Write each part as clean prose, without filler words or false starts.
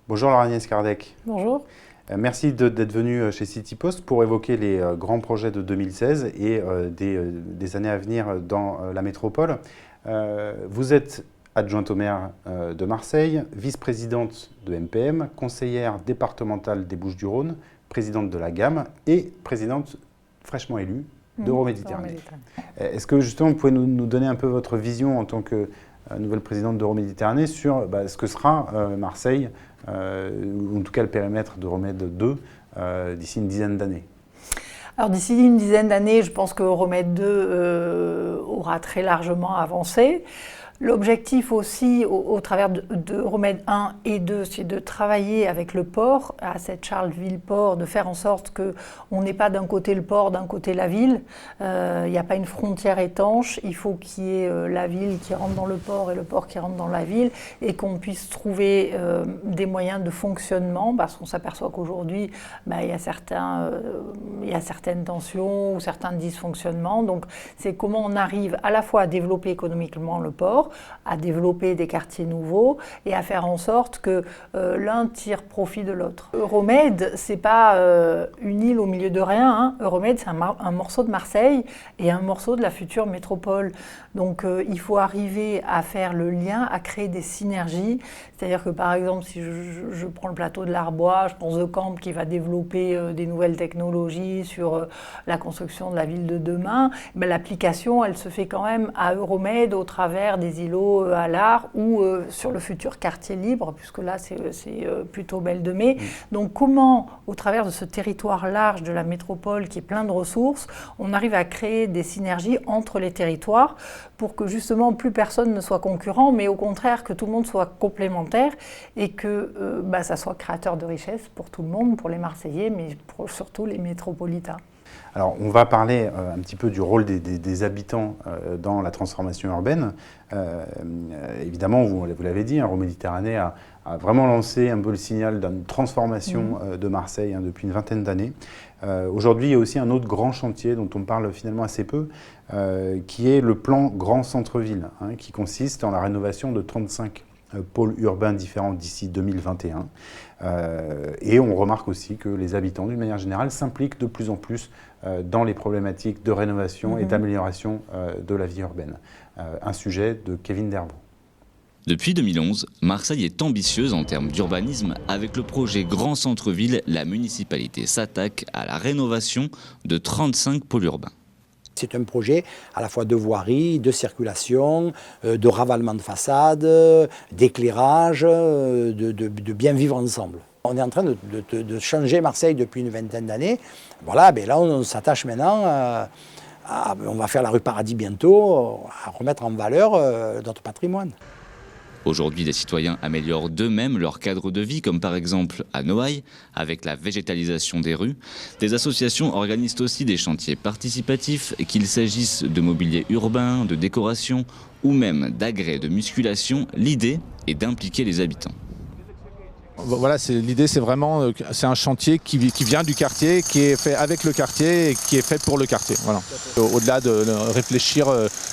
Bonjour Laure-Agnès Kardec. Bonjour. Merci d'être venu chez CityPost pour évoquer les grands projets de 2016 et des années à venir dans la métropole. Vous êtes adjointe au maire de Marseille, vice-présidente de MPM, conseillère départementale des Bouches-du-Rhône, présidente de la GAM et présidente fraîchement élue d'Euroméditerranée. Est-ce que justement vous pouvez nous donner un peu votre vision en tant que nouvelle présidente d'Euroméditerranée sur ce que sera Marseille, ou en tout cas le périmètre d'Euromède 2 d'ici une dizaine d'années? Alors d'ici une dizaine d'années, je pense que Euromède 2 aura très largement avancé. L'objectif aussi, au travers de Euromède 1 et 2, c'est de travailler avec le port, à cette Charleville-Port, de faire en sorte qu'on n'ait pas d'un côté le port, d'un côté la ville. Il n'y a pas une frontière étanche, il faut qu'il y ait la ville qui rentre dans le port et le port qui rentre dans la ville, et qu'on puisse trouver des moyens de fonctionnement, parce qu'on s'aperçoit qu'aujourd'hui, il y a certaines tensions ou certains dysfonctionnements. Donc c'est comment on arrive à la fois à développer économiquement le port, à développer des quartiers nouveaux et à faire en sorte que l'un tire profit de l'autre. Euromède, c'est pas une île au milieu de rien, hein. Euromède, c'est un morceau de Marseille et un morceau de la future métropole. Donc il faut arriver à faire le lien, à créer des synergies. C'est-à-dire que par exemple, si je prends le plateau de l'Arbois, je pense de Camp qui va développer des nouvelles technologies sur la construction de la ville de demain, l'application, elle se fait quand même à Euromède au travers des îlots à l'Art ou sur le futur quartier libre, puisque là c'est plutôt Belle de Mai. Donc comment, au travers de ce territoire large de la métropole qui est plein de ressources, on arrive à créer des synergies entre les territoires pour que justement plus personne ne soit concurrent, mais au contraire que tout le monde soit complémentaire et que ça soit créateur de richesse pour tout le monde, pour les Marseillais, mais pour surtout les métropolitains. Alors, on va parler un petit peu du rôle des habitants dans la transformation urbaine. Évidemment, vous l'avez dit, Euroméditerranée a vraiment lancé un peu le signal d'une transformation de Marseille depuis une vingtaine d'années. Aujourd'hui, il y a aussi un autre grand chantier dont on parle finalement assez peu, qui est le plan Grand Centre-Ville, qui consiste en la rénovation de 35 pôles urbains différents d'ici 2021. Et on remarque aussi que les habitants, d'une manière générale, s'impliquent de plus en plus dans les problématiques de rénovation et d'amélioration de la vie urbaine. Un sujet de Kevin Dervaux. Depuis 2011, Marseille est ambitieuse en termes d'urbanisme. Avec le projet Grand Centre-Ville, la municipalité s'attaque à la rénovation de 35 pôles urbains. C'est un projet à la fois de voirie, de circulation, de ravalement de façade, d'éclairage, de bien vivre ensemble. On est en train de changer Marseille depuis une vingtaine d'années. Voilà, là on s'attache maintenant, on va faire la rue Paradis bientôt, à remettre en valeur notre patrimoine. Aujourd'hui, les citoyens améliorent d'eux-mêmes leur cadre de vie, comme par exemple à Noailles, avec la végétalisation des rues. Des associations organisent aussi des chantiers participatifs, qu'il s'agisse de mobilier urbain, de décoration ou même d'agrès de musculation. L'idée est d'impliquer les habitants. Voilà, l'idée c'est vraiment, c'est un chantier qui vient du quartier, qui est fait avec le quartier et qui est fait pour le quartier. Voilà. Au-delà de réfléchir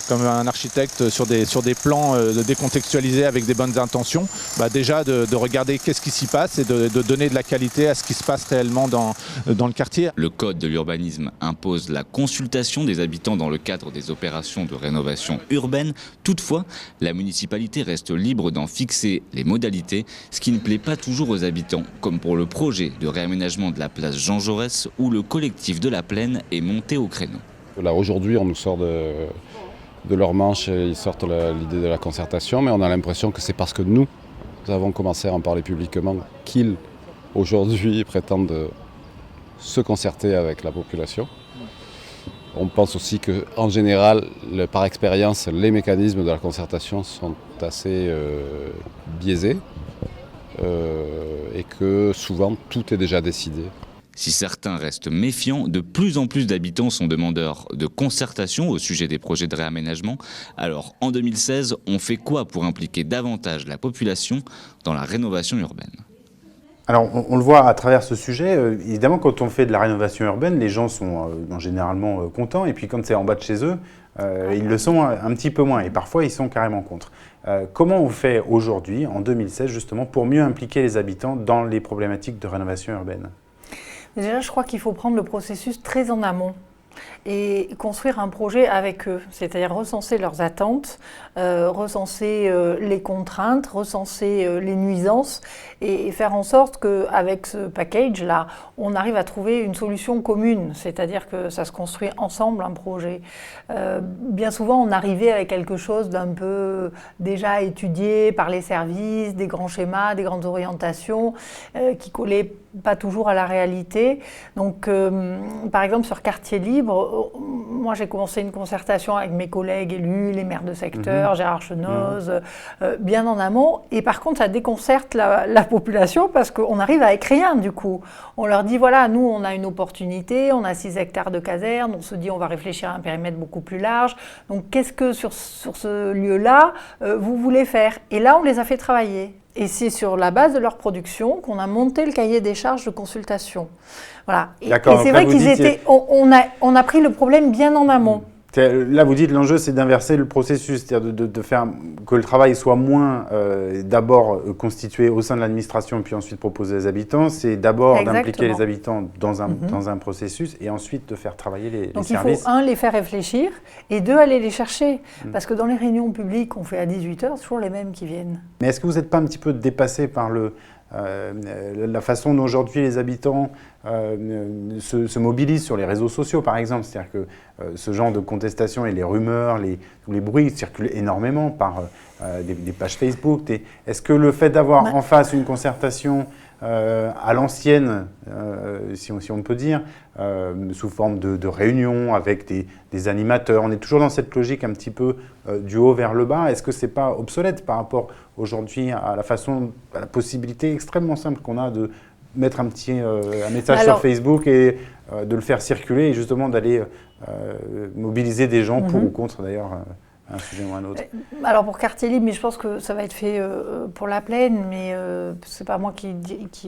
comme un architecte sur des plans décontextualisés avec des bonnes intentions, déjà de regarder qu'est-ce qui s'y passe et de donner de la qualité à ce qui se passe réellement dans le quartier. Le code de l'urbanisme impose la consultation des habitants dans le cadre des opérations de rénovation urbaine. Toutefois, la municipalité reste libre d'en fixer les modalités, ce qui ne plaît pas toujours aux habitants, comme pour le projet de réaménagement de la place Jean Jaurès où le collectif de la Plaine est monté au créneau. Là aujourd'hui on nous sort de leur manche, ils sortent l'idée de la concertation, mais on a l'impression que c'est parce que nous avons commencé à en parler publiquement qu'ils aujourd'hui prétendent se concerter avec la population. On pense aussi qu'en général, par expérience, les mécanismes de la concertation sont assez biaisés. Et que souvent tout est déjà décidé. Si certains restent méfiants, de plus en plus d'habitants sont demandeurs de concertation au sujet des projets de réaménagement. Alors en 2016, on fait quoi pour impliquer davantage la population dans la rénovation urbaine ? Alors, on le voit à travers ce sujet. Évidemment, quand on fait de la rénovation urbaine, les gens sont généralement contents. Et puis, quand c'est en bas de chez eux, ils le sont un petit peu moins. Et parfois, ils sont carrément contre. Comment on fait aujourd'hui, en 2016, justement, pour mieux impliquer les habitants dans les problématiques de rénovation urbaine? Déjà, je crois qu'il faut prendre le processus très en amont et construire un projet avec eux, c'est-à-dire recenser leurs attentes, recenser les contraintes, recenser les nuisances et faire en sorte qu'avec ce package-là, on arrive à trouver une solution commune, c'est-à-dire que ça se construit ensemble un projet. Bien souvent, on arrivait avec quelque chose d'un peu déjà étudié par les services, des grands schémas, des grandes orientations qui collaient pas toujours à la réalité. Donc, par exemple, sur Quartier Libre, moi j'ai commencé une concertation avec mes collègues élus, les maires de secteur, Gérard Chenoz, bien en amont. Et par contre, ça déconcerte la population parce qu'on arrive avec rien du coup. On leur dit, voilà, nous on a une opportunité, on a 6 hectares de caserne, on se dit on va réfléchir à un périmètre beaucoup plus large. Donc qu'est-ce que sur ce lieu-là, vous voulez faire? Et là, on les a fait travailler. Et c'est sur la base de leur production qu'on a monté le cahier des charges de consultation. Voilà. Et c'est vrai qu'ils étaient. On a pris le problème bien en amont. Là, vous dites l'enjeu, c'est d'inverser le processus, c'est-à-dire de faire que le travail soit moins d'abord constitué au sein de l'administration, puis ensuite proposé aux habitants. C'est d'abord d'impliquer les habitants dans un processus et ensuite de faire travailler les Donc services. Il faut, les faire réfléchir et 2, aller les chercher. Parce que dans les réunions publiques qu'on fait à 18h, c'est toujours les mêmes qui viennent. Mais est-ce que vous n'êtes pas un petit peu dépassé par la façon dont aujourd'hui les habitants se mobilisent sur les réseaux sociaux, par exemple? C'est-à-dire que ce genre de contestation et les rumeurs, tous les bruits circulent énormément par des pages Facebook. Est-ce que le fait d'avoir en face une concertation à l'ancienne, si on peut dire, sous forme de réunions avec des animateurs, on est toujours dans cette logique un petit peu du haut vers le bas. Est-ce que ce n'est pas obsolète par rapport aujourd'hui à la possibilité extrêmement simple qu'on a de mettre un message sur Facebook et de le faire circuler et justement d'aller mobiliser des gens pour ou contre d'ailleurs un sujet ou un autre? Alors pour Quartier Libre, mais je pense que ça va être fait pour la Plaine, mais c'est pas moi qui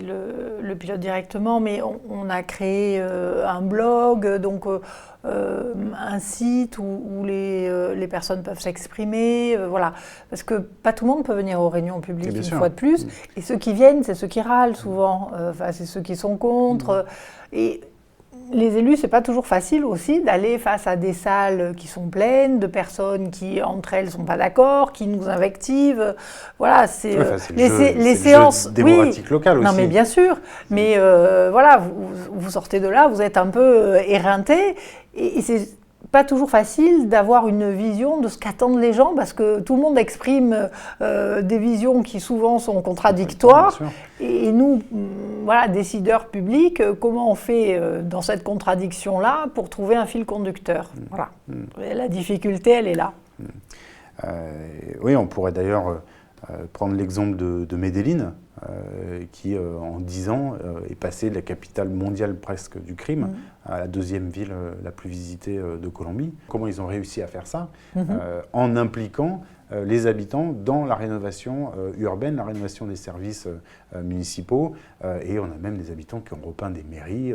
le pilote directement, mais on a créé un blog, donc un site où les personnes peuvent s'exprimer, voilà. Parce que pas tout le monde peut venir aux réunions publiques une fois de plus, et ceux qui viennent, c'est ceux qui râlent souvent, c'est ceux qui sont contre, et les élus, c'est pas toujours facile aussi d'aller face à des salles qui sont pleines, de personnes qui, entre elles, sont pas d'accord, qui nous invectivent. Voilà, c'est les séances. Le jeu démocratique local aussi. Non, mais bien sûr. Mais voilà, vous sortez de là, vous êtes un peu éreinté, et c'est pas toujours facile d'avoir une vision de ce qu'attendent les gens, parce que tout le monde exprime des visions qui souvent sont contradictoires. Et nous, voilà, décideurs publics, comment on fait dans cette contradiction-là pour trouver un fil conducteur? Voilà. La difficulté, elle est là. Oui, on pourrait d'ailleurs prendre l'exemple de Medellín, qui en 10 ans est passé de la capitale mondiale presque du crime à la 2e ville la plus visitée de Colombie. Comment ils ont réussi à faire ça? En impliquant les habitants dans la rénovation urbaine, la rénovation des services municipaux. Et on a même des habitants qui ont repeint des mairies,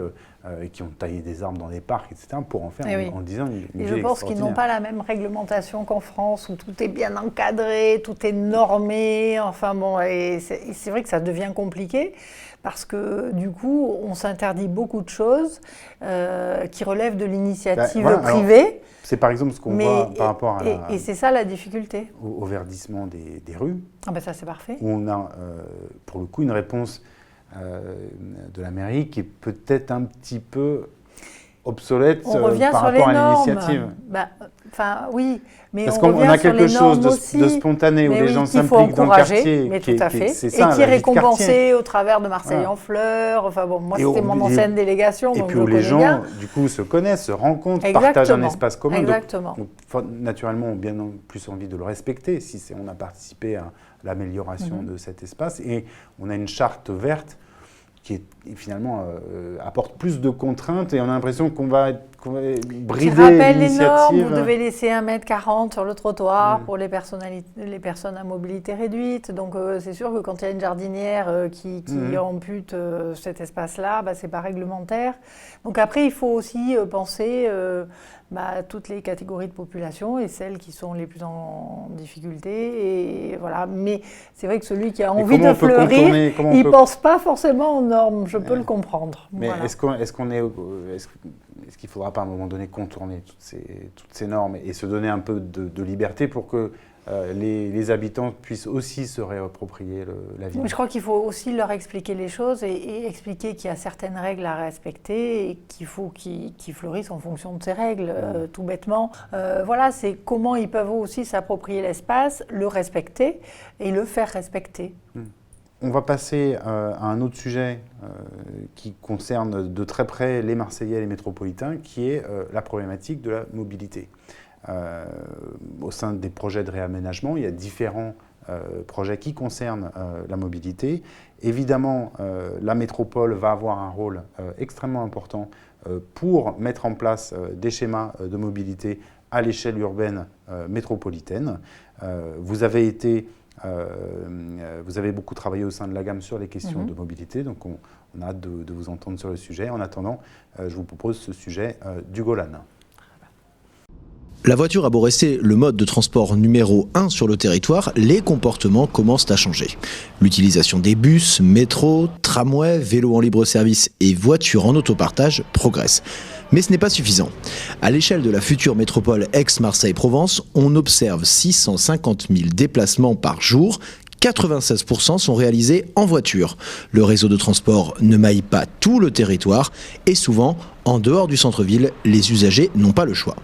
qui ont taillé des arbres dans les parcs, etc., pour en faire en 10 ans une ville je pense qu'ils n'ont pas la même réglementation qu'en France, où tout est bien encadré, tout est normé. Enfin bon, et c'est vrai que ça devient compliqué, parce que du coup, on s'interdit beaucoup de choses qui relèvent de l'initiative privée. C'est par exemple ce qu'on voit par rapport à... Et c'est ça la difficulté. Au verdissement des rues. Ah ben ça c'est parfait. Où on a pour le coup une réponse de la mairie qui est peut-être un petit peu obsolète par rapport à l'initiative. Enfin oui, mais parce qu'on a quelque chose de spontané où les gens s'impliquent dans le quartier. Mais tout à fait. Et qui est récompensé au travers de Marseille en fleurs. Enfin bon, moi c'était mon ancienne délégation. Et puis où les gens du coup se connaissent, se rencontrent, partagent un espace commun. Exactement. Donc, naturellement, on a bien plus envie de le respecter si on a participé à l'amélioration de cet espace. Et on a une charte verte qui finalement apporte plus de contraintes et on a l'impression qu'on va brider qui rappelle les normes, l'initiative. vous devez laisser 1,40 m sur le trottoir pour les personnes à mobilité réduite. Donc c'est sûr que quand il y a une jardinière qui ampute cet espace-là, c'est pas réglementaire. Donc après, il faut aussi penser toutes les catégories de population et celles qui sont les plus en difficulté. Et voilà. Mais c'est vrai que celui qui a envie de fleurir, il ne pense pas forcément aux normes. Je peux le comprendre. Mais voilà. est-ce qu'il ne faudra pas à un moment donné contourner toutes ces normes et se donner un peu de liberté pour que les habitants puissent aussi se réapproprier la ville? Mais je crois qu'il faut aussi leur expliquer les choses et expliquer qu'il y a certaines règles à respecter et qu'il faut qu'ils fleurissent en fonction de ces règles, tout bêtement. Voilà, c'est comment ils peuvent aussi s'approprier l'espace, le respecter et le faire respecter. On va passer à un autre sujet qui concerne de très près les Marseillais et les métropolitains, qui est la problématique de la mobilité. Au sein des projets de réaménagement, il y a différents projets qui concernent la mobilité. Évidemment, la métropole va avoir un rôle extrêmement important pour mettre en place des schémas de mobilité à l'échelle urbaine métropolitaine. Vous avez beaucoup travaillé au sein de la gamme sur les questions de mobilité, donc on a hâte de vous entendre sur le sujet. En attendant, je vous propose ce sujet d'Hugo Lannes. La voiture a beau rester le mode de transport numéro 1 sur le territoire, les comportements commencent à changer. L'utilisation des bus, métros, tramways, vélos en libre service et voitures en autopartage progresse. Mais ce n'est pas suffisant. À l'échelle de la future métropole Aix-Marseille-Provence, on observe 650 000 déplacements par jour. 96% sont réalisés en voiture. Le réseau de transport ne maille pas tout le territoire et souvent, en dehors du centre-ville, les usagers n'ont pas le choix.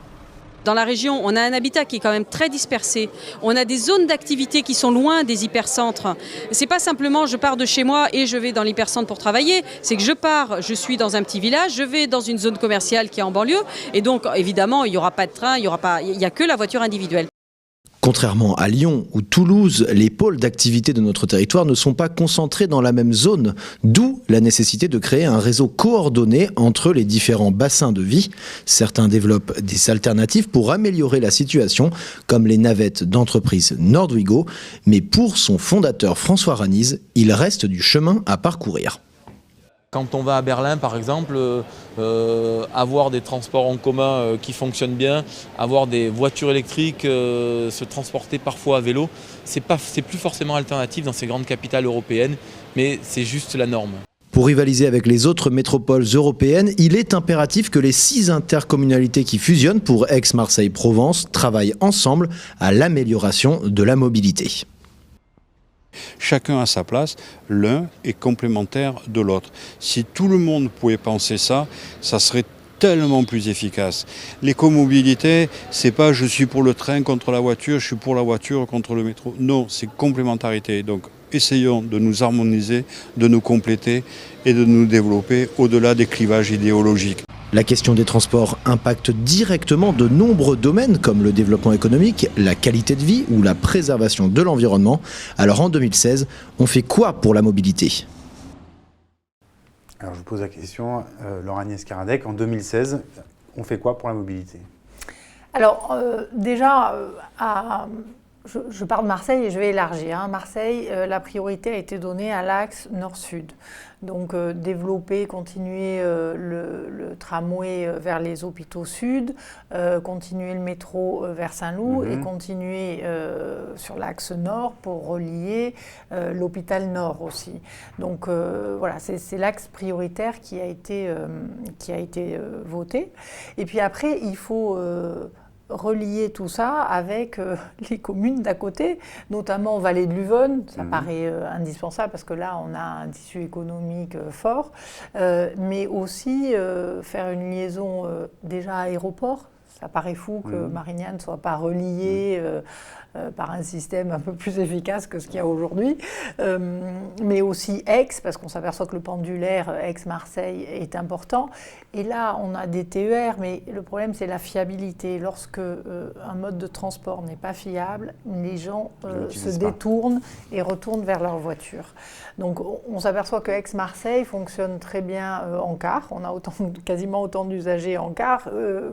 Dans la région, on a un habitat qui est quand même très dispersé. On a des zones d'activité qui sont loin des hypercentres. C'est pas simplement je pars de chez moi et je vais dans l'hypercentre pour travailler. C'est que je suis dans un petit village, je vais dans une zone commerciale qui est en banlieue. Et donc, évidemment, il n'y aura pas de train, il n'y a que la voiture individuelle. Contrairement à Lyon ou Toulouse, les pôles d'activité de notre territoire ne sont pas concentrés dans la même zone, d'où la nécessité de créer un réseau coordonné entre les différents bassins de vie. Certains développent des alternatives pour améliorer la situation, comme les navettes d'entreprise Nordwigo, mais pour son fondateur François Ranise, il reste du chemin à parcourir. Quand on va à Berlin, par exemple, avoir des transports en commun qui fonctionnent bien, avoir des voitures électriques, se transporter parfois à vélo, c'est plus forcément alternatif dans ces grandes capitales européennes, mais c'est juste la norme. Pour rivaliser avec les autres métropoles européennes, il est impératif que les 6 intercommunalités qui fusionnent pour Aix-Marseille-Provence travaillent ensemble à l'amélioration de la mobilité. Chacun a sa place, l'un est complémentaire de l'autre. Si tout le monde pouvait penser ça, ça serait tellement plus efficace. L'écomobilité, c'est pas je suis pour le train contre la voiture, je suis pour la voiture contre le métro. Non, c'est complémentarité. Donc essayons de nous harmoniser, de nous compléter et de nous développer au-delà des clivages idéologiques. La question des transports impacte directement de nombreux domaines comme le développement économique, la qualité de vie ou la préservation de l'environnement. Alors en 2016, on fait quoi pour la mobilité ? Alors je vous pose la question, Laure-Agnès Karadec, en 2016, on fait quoi pour la mobilité ? Alors déjà, je pars de Marseille et je vais élargir. Marseille, la priorité a été donnée à l'axe nord-sud. Donc développer, continuer le tramway vers les hôpitaux sud, continuer le métro vers Saint-Loup et continuer sur l'axe nord pour relier l'hôpital nord aussi. Donc voilà, c'est l'axe prioritaire qui a été voté. Et puis après, il faut relier tout ça avec les communes d'à côté, notamment Vallée de Luvonne, ça paraît indispensable parce que là on a un tissu économique fort, mais aussi faire une liaison déjà à aéroport, ça paraît fou que Marignane ne soit pas reliée par un système un peu plus efficace que ce qu'il y a aujourd'hui, mais aussi Aix, parce qu'on s'aperçoit que le pendulaire Aix-Marseille est important. Et là, on a des TER, mais le problème, c'est la fiabilité. Lorsque un mode de transport n'est pas fiable, les gens se détournent et retournent vers leur voiture. Donc, on s'aperçoit que Aix-Marseille fonctionne très bien en car. On a quasiment autant d'usagers en car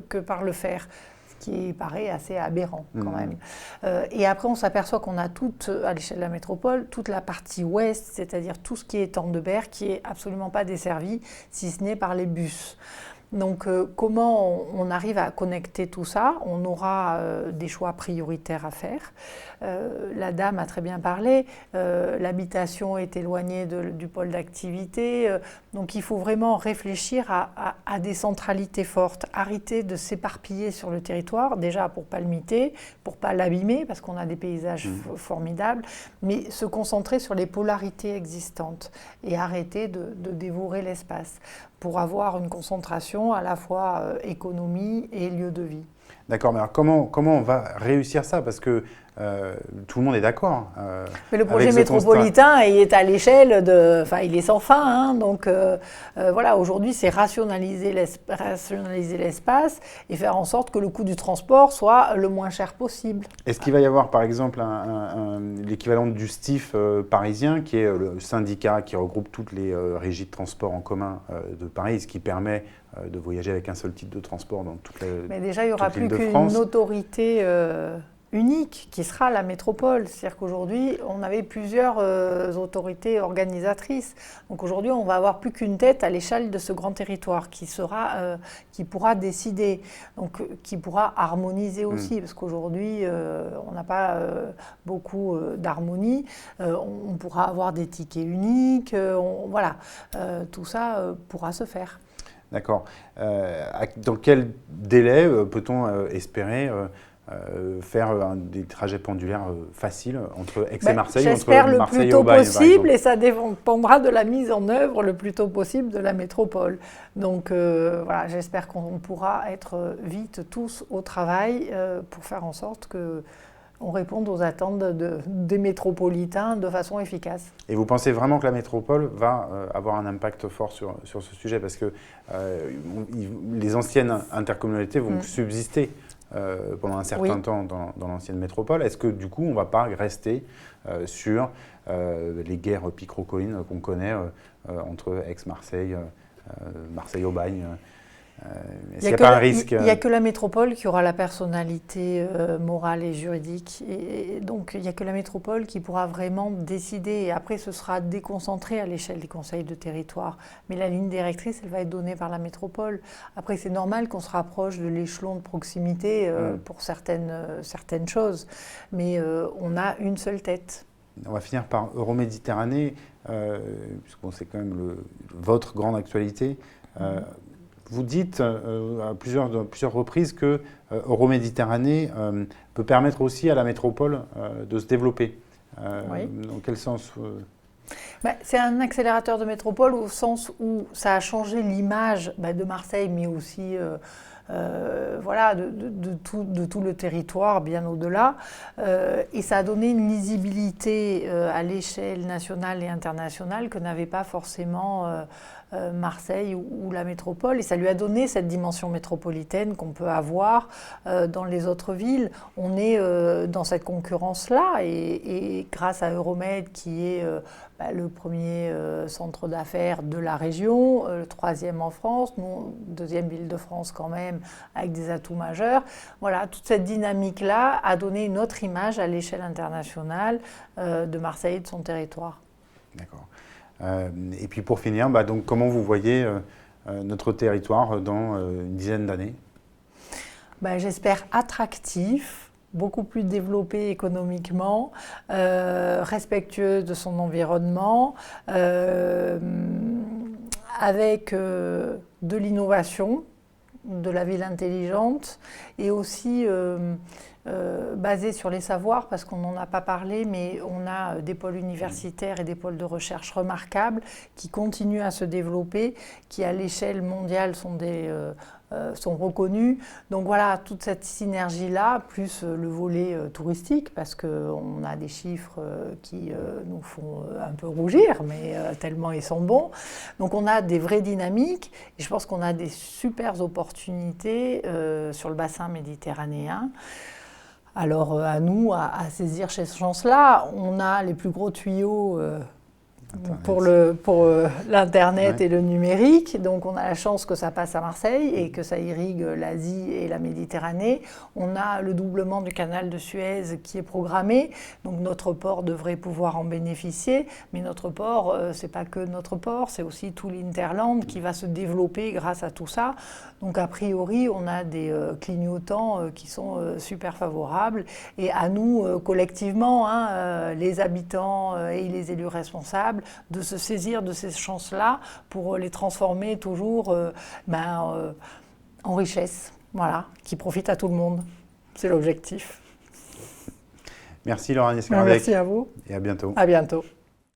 que par le fer, ce qui paraît assez aberrant quand même. Et après, on s'aperçoit qu'on a à l'échelle de la métropole, toute la partie ouest, c'est-à-dire tout ce qui est Tente-de-Berre, qui n'est absolument pas desservi, si ce n'est par les bus. Donc, comment on arrive à connecter tout ça? On aura des choix prioritaires à faire. La dame a très bien parlé, l'habitation est éloignée du pôle d'activité, donc il faut vraiment réfléchir à des centralités fortes, arrêter de s'éparpiller sur le territoire, déjà pour ne pas le miter, pour ne pas l'abîmer, parce qu'on a des paysages formidables, mais se concentrer sur les polarités existantes et arrêter de dévorer l'espace pour avoir une concentration à la fois économie et lieu de vie. D'accord, mais alors comment on va réussir ça? Parce que tout le monde est d'accord. Mais le projet métropolitain, il est à l'échelle il est sans fin. Hein, donc voilà, aujourd'hui, c'est rationaliser l'espace et faire en sorte que le coût du transport soit le moins cher possible. Est-ce qu'il va y avoir, par exemple, l'équivalent du STIF parisien, qui est le syndicat qui regroupe toutes les régies de transport en commun de Paris, ce qui permet de voyager avec un seul type de transport dans toute l'Île-de-France? Mais déjà, il n'y aura plus qu'une autorité unique qui sera la métropole. C'est-à-dire qu'aujourd'hui, on avait plusieurs autorités organisatrices. Donc aujourd'hui, on va avoir plus qu'une tête à l'échelle de ce grand territoire qui pourra décider, donc qui pourra harmoniser aussi, parce qu'aujourd'hui, on n'a pas beaucoup d'harmonie. On pourra avoir des tickets uniques. Voilà, tout ça pourra se faire. D'accord. Dans quel délai peut-on espérer faire des trajets pendulaires faciles entre Aix et Marseille, entre Marseille et Aubagne? J'espère le plus tôt possible, et ça dépendra de la mise en œuvre le plus tôt possible de la métropole. Donc voilà, j'espère qu'on pourra être vite tous au travail pour faire en sorte qu'on réponde aux attentes des métropolitains de façon efficace. Et vous pensez vraiment que la métropole va avoir un impact fort sur ce sujet? Parce que les anciennes intercommunalités vont subsister pendant un certain temps dans l'ancienne métropole. Est-ce que du coup, on ne va pas rester sur les guerres picrocoïnes qu'on connaît entre Aix-Marseille, Marseille-Aubagne? Est-ce qu'il n'y a pas un risque? Il n'y a que la métropole qui aura la personnalité morale et juridique. Et donc, il n'y a que la métropole qui pourra vraiment décider. Et après, ce sera déconcentré à l'échelle des conseils de territoire. Mais la ligne directrice, elle va être donnée par la métropole. Après, c'est normal qu'on se rapproche de l'échelon de proximité pour certaines choses. Mais on a une seule tête. On va finir par Euroméditerranée, puisque c'est quand même votre grande actualité. Vous dites à plusieurs reprises que Euroméditerranée peut permettre aussi à la métropole de se développer. Dans quel sens C'est un accélérateur de métropole au sens où ça a changé l'image de Marseille, mais aussi voilà, de tout le territoire, bien au-delà. Et ça a donné une lisibilité à l'échelle nationale et internationale que n'avait pas forcément Marseille ou la métropole, et ça lui a donné cette dimension métropolitaine qu'on peut avoir dans les autres villes. On est dans cette concurrence-là, et grâce à Euromed, qui est le premier centre d'affaires de la région, le troisième en France, nous, deuxième ville de France quand même, avec des atouts majeurs. Voilà, toute cette dynamique-là a donné une autre image à l'échelle internationale de Marseille et de son territoire. D'accord. Et puis pour finir, donc, comment vous voyez notre territoire dans une dizaine d'années? J'espère attractif, beaucoup plus développé économiquement, respectueux de son environnement, avec de l'innovation, de la ville intelligente, et aussi basé sur les savoirs, parce qu'on n'en a pas parlé, mais on a des pôles universitaires et des pôles de recherche remarquables qui continuent à se développer, qui à l'échelle mondiale sont des sont reconnus. Donc voilà, toute cette synergie-là, plus le volet touristique, parce qu'on a des chiffres qui nous font un peu rougir, mais tellement ils sont bons. Donc on a des vraies dynamiques, et je pense qu'on a des super opportunités sur le bassin méditerranéen. Alors à nous, à saisir ces chances-là, on a les plus gros tuyaux pour l'Internet et le numérique. Donc on a la chance que ça passe à Marseille et que ça irrigue l'Asie et la Méditerranée. On a le doublement du canal de Suez qui est programmé. Donc notre port devrait pouvoir en bénéficier. Mais notre port, c'est pas que notre port, c'est aussi tout l'Interland qui va se développer grâce à tout ça. Donc a priori, on a des clignotants qui sont super favorables. Et à nous, collectivement, les habitants et les élus responsables, de se saisir de ces chances-là pour les transformer toujours en richesse, voilà, qui profite à tout le monde. C'est l'objectif. Merci Laurent Escarbec. Merci à vous. Et à bientôt. À bientôt.